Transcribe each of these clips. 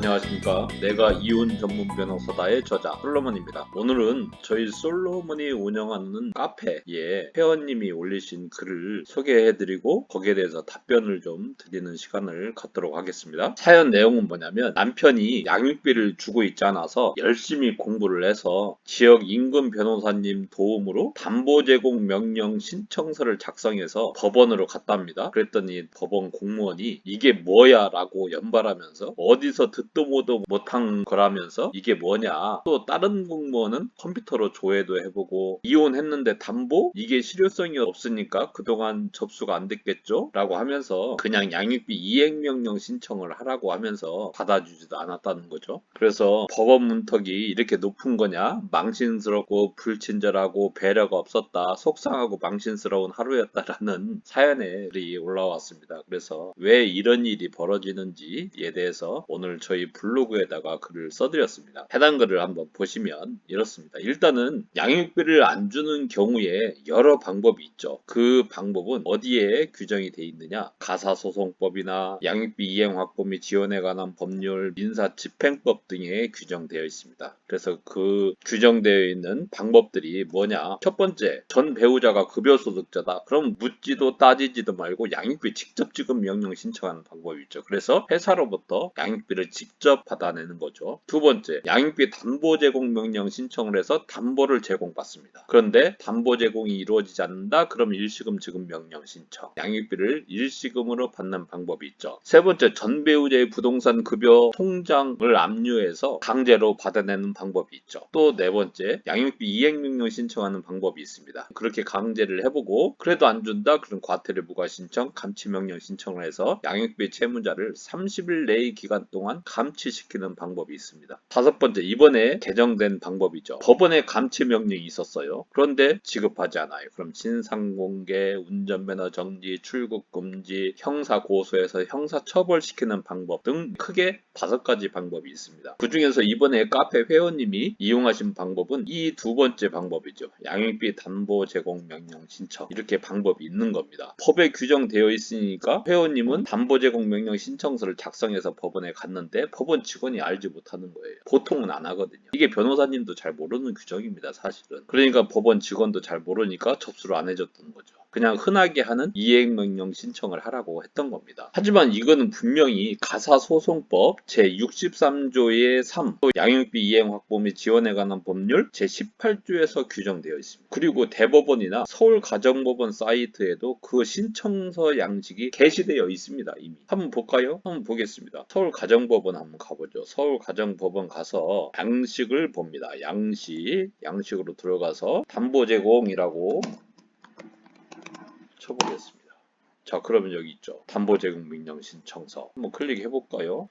안녕하십니까. 내가 이혼 전문 변호사다의 저자 솔로몬입니다. 오늘은 저희 솔로몬이 운영하는 카페에 회원님이 올리신 글을 소개해드리고 거기에 대해서 답변을 좀 드리는 시간을 갖도록 하겠습니다. 사연 내용은 뭐냐면 남편이 양육비를 주고 있지 않아서 열심히 공부를 해서 지역 임금 변호사님 도움으로 담보 제공 명령 신청서를 작성해서 법원으로 갔답니다. 그랬더니 법원 공무원이 이게 뭐야 라고 연발하면서 어디서 듣도 보도 못한 거라면서 이게 뭐냐, 또 다른 공무원은 컴퓨터로 조회도 해보고 이혼했는데 담보? 이게 실효성이 없으니까 그동안 접수가 안 됐겠죠? 라고 하면서 그냥 양육비 이행명령 신청을 하라고 하면서 받아주지도 않았다는 거죠. 그래서 법원 문턱이 이렇게 높은 거냐? 망신스럽고 불친절하고 배려가 없었다, 속상하고 망신스러운 하루였다라는 사연이 올라왔습니다. 그래서 왜 이런 일이 벌어지는지에 대해서 오늘 저희 블로그에다가 글을 써드렸습니다. 해당 글을 한번 보시면 이렇습니다. 일단은 양육비를 안 주는 경우에 여러 방법이 있죠. 그 방법은 어디에 규정이 되어 있느냐? 가사소송법이나 양육비 이행 확보 및 지원에 관한 법률, 민사집행법 등에 규정되어 있습니다. 그래서 그 규정되어 있는 방법들이 뭐냐? 첫 번째, 전 배우자가 급여소득자다. 그럼 묻지도 따지지도 말고 양육비 직접 지급 명령 신청하는 방법이 있죠. 그래서 회사로부터 양육비를 직접 받아내는 거죠. 두 번째, 양육비 담보 제공 명령 신청을 해서 담보를 제공받습니다. 그런데 담보 제공이 이루어지지 않는다? 그럼 일시금 지급 명령 신청. 양육비를 일시금으로 받는 방법이 있죠. 세 번째, 전 배우자의 부동산 급여 통장을 압류해서 강제로 받아내는 방법이 있죠. 또 네 번째, 양육비 이행 명령 신청하는 방법이 있습니다. 그렇게 강제를 해보고 그래도 안 준다? 그럼 과태료 부과 신청, 감치 명령 신청을 해서 양육비 채무자를 30일 내의 기간 동안 감치시키는 방법이 있습니다. 다섯 번째, 이번에 개정된 방법이죠. 법원에 감치 명령이 있었어요. 그런데 지급하지 않아요. 그럼 신상공개, 운전면허 정지, 출국 금지, 형사 고소해서 형사 처벌시키는 방법 등 크게 5가지 방법이 있습니다. 그 중에서 이번에 카페 회원님이 이용하신 방법은 이 두 번째 방법이죠. 양육비 담보 제공 명령 신청. 이렇게 방법이 있는 겁니다. 법에 규정되어 있으니까 회원님은 담보 제공 명령 신청서를 작성해서 법원에 갔는데 법원 직원이 알지 못하는 거예요. 보통은 안 하거든요. 이게 변호사님도 잘 모르는 규정입니다, 사실은. 그러니까 법원 직원도 잘 모르니까 접수를 안 해줬던 거죠. 그냥 흔하게 하는 이행명령 신청을 하라고 했던 겁니다. 하지만 이거는 분명히 가사소송법 제63조의 3, 또 양육비 이행 확보 및 지원에 관한 법률 제18조에서 규정되어 있습니다. 그리고 대법원이나 서울가정법원 사이트에도 그 신청서 양식이 게시되어 있습니다. 이미. 한번 볼까요? 한번 보겠습니다. 서울가정법원 한번 가보죠. 서울가정법원 가서 양식을 봅니다. 양식으로 들어가서 담보 제공이라고 쳐보겠습니다. 자, 그러면 여기 있죠. 담보 제공 명령 신청서. 한번 클릭해 볼까요?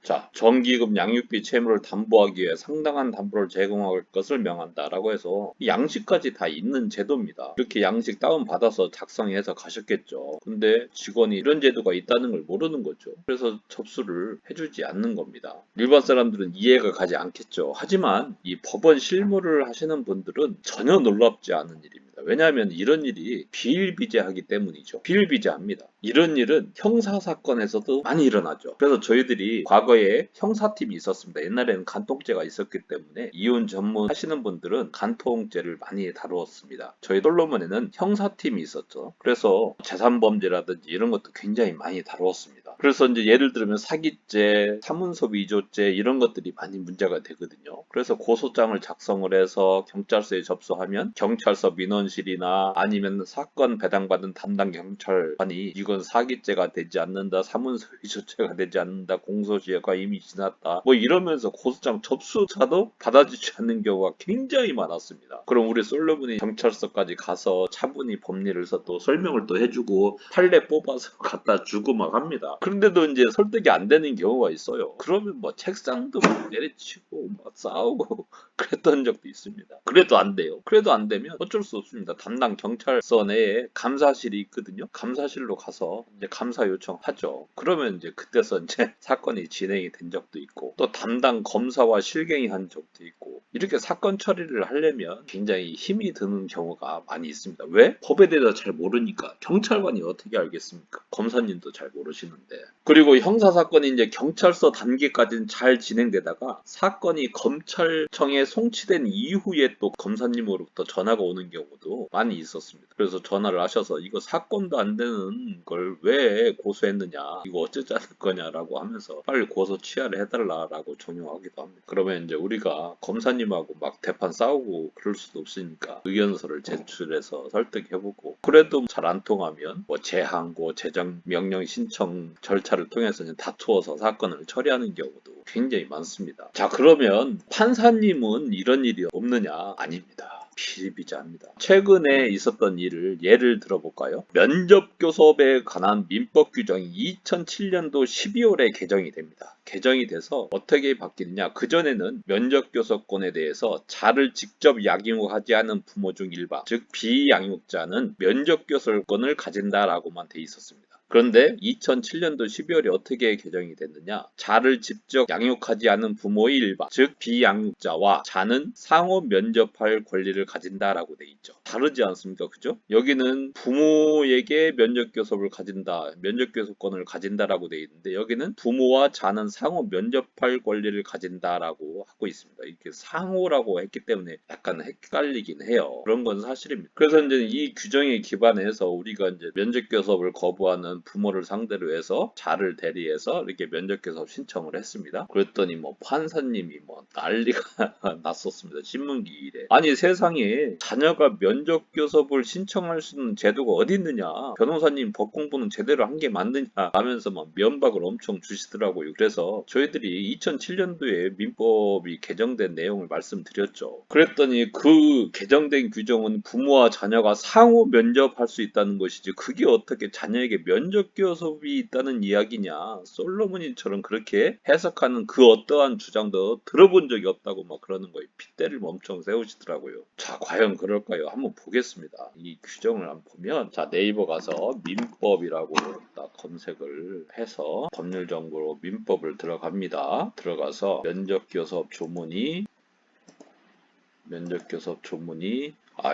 자, 정기금 양육비 채무를 담보하기 위해 상당한 담보를 제공할 것을 명한다라고 해서 이 양식까지 다 있는 제도입니다. 이렇게 양식 다운받아서 작성해서 가셨겠죠. 근데 직원이 이런 제도가 있다는 걸 모르는 거죠. 그래서 접수를 해주지 않는 겁니다. 일반 사람들은 이해가 가지 않겠죠. 하지만 이 법원 실무를 하시는 분들은 전혀 놀랍지 않은 일입니다. 왜냐하면 이런 일이 비일비재하기 때문이죠. 비일비재합니다. 이런 일은 형사사건에서도 많이 일어나죠. 그래서 저희들이 과거에 형사팀이 있었습니다. 옛날에는 간통죄가 있었기 때문에 이혼 전문 하시는 분들은 간통죄를 많이 다루었습니다. 저희 솔로몬에는 형사팀이 있었죠. 그래서 재산범죄라든지 이런 것도 굉장히 많이 다루었습니다. 그래서 이제 예를 들면 사기죄, 사문서 위조죄 이런 것들이 많이 문제가 되거든요. 그래서 고소장을 작성을 해서 경찰서에 접수하면 경찰서 민원실이나 아니면 사건 배당받은 담당 경찰관이 이건 사기죄가 되지 않는다, 사문서 위조죄가 되지 않는다, 공소시효가 이미 지났다 뭐 이러면서 고소장 접수자도 받아주지 않는 경우가 굉장히 많았습니다. 그럼 우리 솔로몬이 경찰서까지 가서 차분히 법리를 또 설명을 또 해주고 판례 뽑아서 갖다 주고 막 합니다. 그런데도 이제 설득이 안 되는 경우가 있어요. 그러면 뭐 책상도 막 내리치고 막 싸우고 그랬던 적도 있습니다. 그래도 안 돼요. 그래도 안 되면 어쩔 수 없습니다. 담당 경찰서 내에 감사실이 있거든요. 감사실로 가서 이제 감사 요청하죠. 그러면 이제 그때서 이제 사건이 진행이 된 적도 있고 또 담당 검사와 실갱이 한 적도 있고 이렇게 사건 처리를 하려면 굉장히 힘이 드는 경우가 많이 있습니다. 왜? 법에 대해서 잘 모르니까. 경찰관이 어떻게 알겠습니까? 검사님도 잘 모르시는데. 그리고 형사사건이 이제 경찰서 단계까지는 잘 진행되다가 사건이 검찰청에 송치된 이후에 또 검사님으로부터 전화가 오는 경우도 많이 있었습니다. 그래서 전화를 하셔서 이거 사건도 안 되는 걸 왜 고소했느냐, 이거 어쩌자는 거냐라고 하면서 빨리 고소 취하를 해달라라고 종용하기도 합니다. 그러면 이제 우리가 검사님하고 막 대판 싸우고 그럴 수도 없으니까 의견서를 제출해서 설득해보고, 그래도 잘 안 통하면 뭐 재항고, 재정 명령 신청 절차를 통해서 다투어서 사건을 처리하는 경우도 굉장히 많습니다. 자, 그러면 판사님은 이런 일이 없느냐? 아닙니다. 비일비재합니다. 최근에 있었던 일을 예를 들어볼까요? 면접교섭에 관한 민법 규정이 2007년도 12월에 개정이 됩니다. 개정이 돼서 어떻게 바뀌느냐? 그전에는 면접교섭권에 대해서 자를 직접 양육하지 않은 부모 중 일반, 즉 비양육자는 면접교섭권을 가진다라고만 돼 있었습니다. 그런데 2007년도 12월에 어떻게 개정이 됐느냐? 자를 직접 양육하지 않은 부모의 일반, 즉 비양육자와 자는 상호 면접할 권리를 가진다라고 돼 있죠. 다르지 않습니까? 그죠? 여기는 부모에게 면접교섭을 가진다, 면접교섭권을 가진다라고 돼 있는데, 여기는 부모와 자는 상호 면접할 권리를 가진다라고 하고 있습니다. 이렇게 상호라고 했기 때문에 약간 헷갈리긴 해요. 그런 건 사실입니다. 그래서 이제 이 규정에 기반해서 우리가 이제 면접교섭을 거부하는 부모를 상대로 해서 자를 대리해서 이렇게 면접교섭 신청을 했습니다. 그랬더니 뭐 판사님이 뭐 난리가 났었습니다. 신문기일에. 아니, 세상에 자녀가 면접교섭을 신청할 수 있는 제도가 어디 있느냐, 변호사님 법 공부는 제대로 한 게 맞느냐 하면서 막 면박을 엄청 주시더라고요. 그래서 저희들이 2007년도에 민법이 개정된 내용을 말씀드렸죠. 그랬더니 그 개정된 규정은 부모와 자녀가 상호 면접할 수 있다는 것이지, 그게 어떻게 자녀에게 면접교섭이 있다는 이야기냐, 솔로몬이처럼 그렇게 해석하는 그 어떠한 주장도 들어본 적이 없다고 막 그러는 거예요. 핏대를 엄청 세우시더라고요. 자, 과연 그럴까요? 한번 보겠습니다. 이 규정을 한번 보면, 자, 네이버 가서 민법이라고 딱 검색을 해서 법률 정보로 민법을 들어갑니다. 들어가서 면접교섭 조문이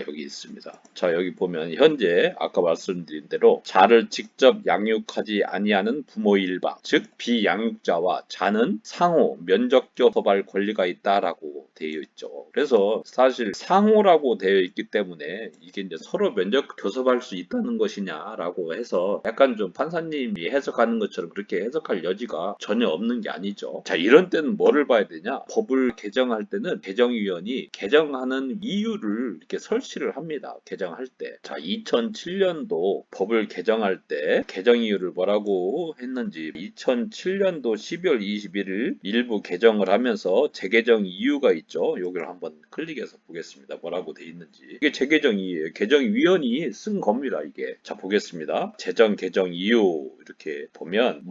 여기 있습니다. 자, 여기 보면 현재 아까 말씀드린 대로 자를 직접 양육하지 아니하는 부모의 일방, 즉 비양육자와 자는 상호 면접교섭할 권리가 있다라고 되어 있죠. 그래서 사실 상호라고 되어 있기 때문에 이게 이제 서로 면접교섭할 수 있다는 것이냐라고 해서 약간 좀 판사님이 해석하는 것처럼 그렇게 해석할 여지가 전혀 없는 게 아니죠. 자, 이런 때는 뭐를 봐야 되냐? 법을 개정할 때는 개정위원이 개정하는 이유를 이렇게 설치를 합니다. 개정할 때. 자, 2007년도 법을 개정할 때 개정 이유를 뭐라고 했는지, 2007년도 12월 21일 일부 개정을 하면서 재개정 이유가 있죠. 여기를 한번 클릭해서 보겠습니다. 뭐라고 돼 있는지. 이게 재개정 이유예요. 개정위원이 쓴 겁니다. 이게. 자, 보겠습니다. 재정 개정 이유 이렇게 보면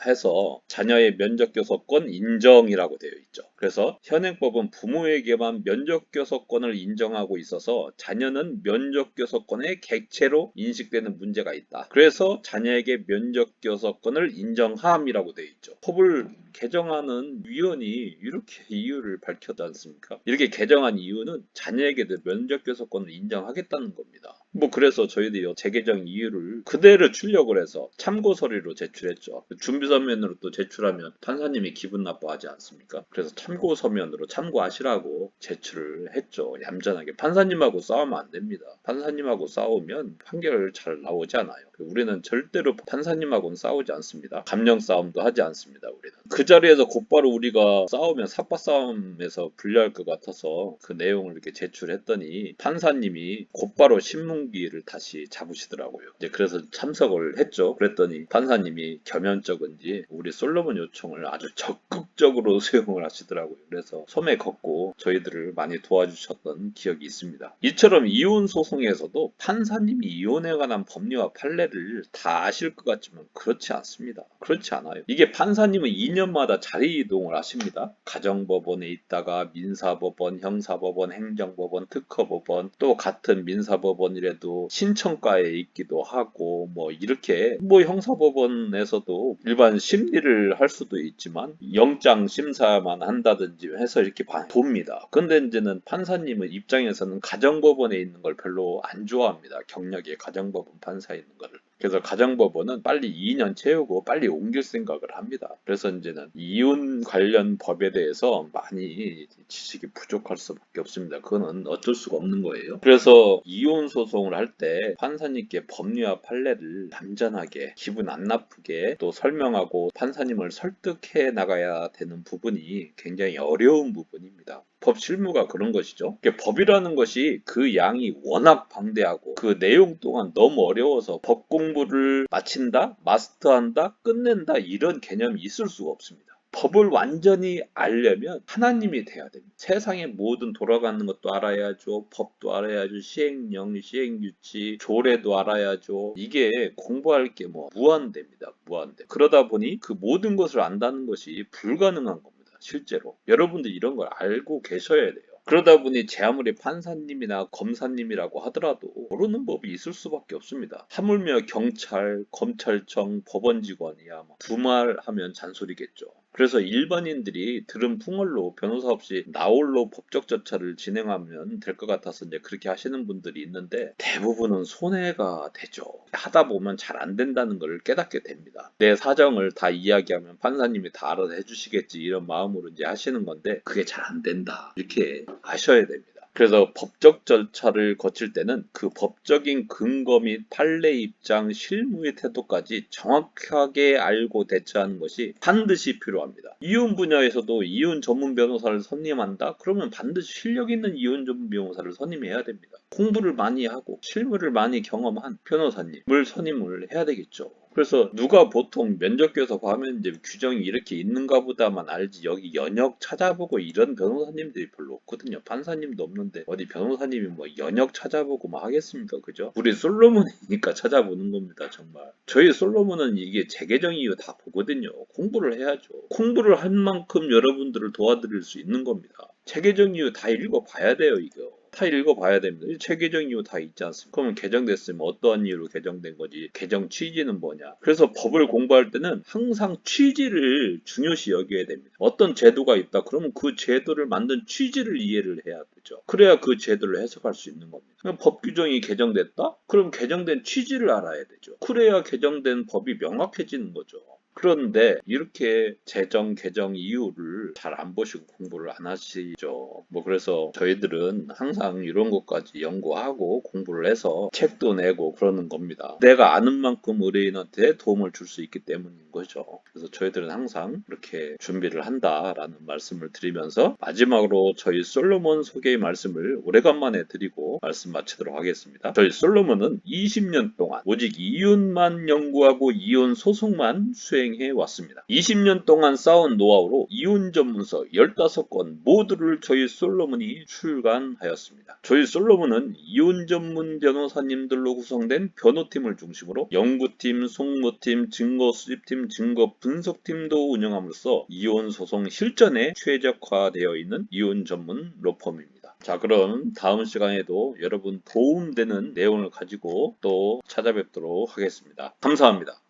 해서 자녀의 면접교섭권 인정이라고 되어 있죠. 그래서 현행법은 부모에게만 면접교섭권을 인정하고 있어서 자녀는 면접교섭권의 객체로 인식되는 문제가 있다. 그래서 자녀에게 면접교섭권을 인정함이라고 되어 있죠. 법을 개정하는 위원이 이렇게 이유를 밝혔지 않습니까? 이렇게 개정한 이유는 자녀에게도 면접교섭권을 인정하겠다는 겁니다. 그래서 저희들이 재개정 이유를 그대로 출력을 해서 참고 서류로 제출했죠. 준비 서면으로 또 제출하면 판사님이 기분 나빠하지 않습니까? 그래서 참고 서면으로 참고하시라고 제출을 했죠. 얌전하게. 판사님하고 싸우면 안 됩니다. 판사님하고 싸우면 판결 잘 나오지 않아요. 우리는 절대로 판사님하고는 싸우지 않습니다. 감정 싸움도 하지 않습니다. 우리는. 그 자리에서 곧바로 우리가 싸우면 삿바 싸움에서 불리할 것 같아서 그 내용을 이렇게 제출했더니 판사님이 곧바로 신문기를 다시 잡으시더라고요. 이제 그래서 참석을 했죠. 그랬더니 판사님이 겸연쩍은지 우리 솔로몬 요청을 아주 적극적으로 수용을 하시더라고요. 그래서 소매 걷고 저희들을 많이 도와주셨던 기억이 있습니다. 이처럼 이혼 소송에서도 판사님이 이혼에 관한 법리와 판례를 다 아실 것 같지만 그렇지 않습니다. 그렇지 않아요. 이게 판사님은 2년마다 자리 이동을 하십니다. 가정법원에 있다가 민사법원, 형사법원, 행정법원, 특허법원, 또 같은 민사법원이라도 법원에도 신청가에 있기도 하고 뭐 이렇게 뭐 형사법원에서도 일반 심리를 할 수도 있지만 영장 심사만 한다든지 해서 이렇게 봅니다. 근데 이제는 판사님의 입장에서는 가정법원에 있는 걸 별로 안 좋아합니다. 경력에 가정법원 판사에 있는 거를. 그래서 가정법원은 빨리 2년 채우고 빨리 옮길 생각을 합니다. 그래서 이제는 이혼 관련 법에 대해서 많이 지식이 부족할 수밖에 없습니다. 그거는 어쩔 수가 없는 거예요. 그래서 이혼 소송을 할 때 판사님께 법리와 판례를 얌전하게 기분 안 나쁘게 또 설명하고 판사님을 설득해 나가야 되는 부분이 굉장히 어려운 부분입니다. 법 실무가 그런 것이죠. 법이라는 것이 그 양이 워낙 방대하고 그 내용 또한 너무 어려워서 법 공부를 마친다, 마스터한다, 끝낸다 이런 개념이 있을 수가 없습니다. 법을 완전히 알려면 하나님이 돼야 됩니다. 세상의 모든 돌아가는 것도 알아야죠. 법도 알아야죠. 시행령, 시행규칙, 조례도 알아야죠. 이게 공부할 게 뭐 무한대입니다. 무한대. 그러다 보니 그 모든 것을 안다는 것이 불가능한 겁니다. 실제로. 여러분들 이런 걸 알고 계셔야 돼요. 그러다 보니 제 아무리 판사님이나 검사님이라고 하더라도 모르는 법이 있을 수밖에 없습니다. 하물며 경찰, 검찰청, 법원 직원이야 두말하면 잔소리겠죠. 그래서 일반인들이 들은 풍월로 변호사 없이 나홀로 법적 절차를 진행하면 될 것 같아서 이제 그렇게 하시는 분들이 있는데 대부분은 손해가 되죠. 하다 보면 잘 안 된다는 걸 깨닫게 됩니다. 내 사정을 다 이야기하면 판사님이 다 알아서 해주시겠지 이런 마음으로 이제 하시는 건데 그게 잘 안 된다. 이렇게 아셔야 됩니다. 그래서 법적 절차를 거칠 때는 그 법적인 근거 및 판례 입장, 실무의 태도까지 정확하게 알고 대처하는 것이 반드시 필요합니다. 이혼 분야에서도 이혼 전문 변호사를 선임한다? 그러면 반드시 실력 있는 이혼 전문 변호사를 선임해야 됩니다. 공부를 많이 하고 실무를 많이 경험한 변호사님을 선임을 해야 되겠죠. 그래서 누가 보통 면접 교섭 하면 이제 규정이 이렇게 있는가 보다만 알지 여기 연역 찾아보고 이런 변호사님들이 별로 없거든요. 판사님도 없는데 어디 변호사님이 뭐 연역 찾아보고 막 하겠습니까? 그죠? 우리 솔로몬이니까 찾아보는 겁니다. 정말. 저희 솔로몬은 이게 재개정 이유 다 보거든요. 공부를 해야죠. 공부를 한 만큼 여러분들을 도와드릴 수 있는 겁니다. 재개정 이유 다 읽어봐야 돼요, 이거. 다 읽어봐야 됩니다. 체계적 이유 다 있지 않습니까? 그러면 개정됐으면 어떠한 이유로 개정된 거지? 개정 취지는 뭐냐? 그래서 법을 공부할 때는 항상 취지를 중요시 여겨야 됩니다. 어떤 제도가 있다. 그러면 그 제도를 만든 취지를 이해를 해야 되죠. 그래야 그 제도를 해석할 수 있는 겁니다. 법 규정이 개정됐다? 그럼 개정된 취지를 알아야 되죠. 그래야 개정된 법이 명확해지는 거죠. 그런데 이렇게 제정 개정 이유를 잘 안 보시고 공부를 안 하시죠. 뭐 그래서 저희들은 항상 이런 것까지 연구하고 공부를 해서 책도 내고 그러는 겁니다. 내가 아는 만큼 의뢰인한테 도움을 줄 수 있기 때문인 거죠. 그래서 저희들은 항상 이렇게 준비를 한다라는 말씀을 드리면서 마지막으로 저희 솔로몬 소개의 말씀을 오래간만에 드리고 말씀 마치도록 하겠습니다. 저희 솔로몬은 20년 동안 오직 이혼만 연구하고 이혼 소송만 수행해 왔습니다. 20년 동안 쌓은 노하우로 이혼 전문서 15권 모두를 저희 솔로몬이 출간하였습니다. 저희 솔로몬은 이혼 전문 변호사님들로 구성된 변호팀을 중심으로 연구팀, 송무팀, 증거 수집팀, 증거 분석팀도 운영함으로써 이혼 소송 실전에 최적화되어 있는 이혼 전문 로펌입니다. 자, 그럼 다음 시간에도 여러분 도움되는 내용을 가지고 또 찾아뵙도록 하겠습니다. 감사합니다.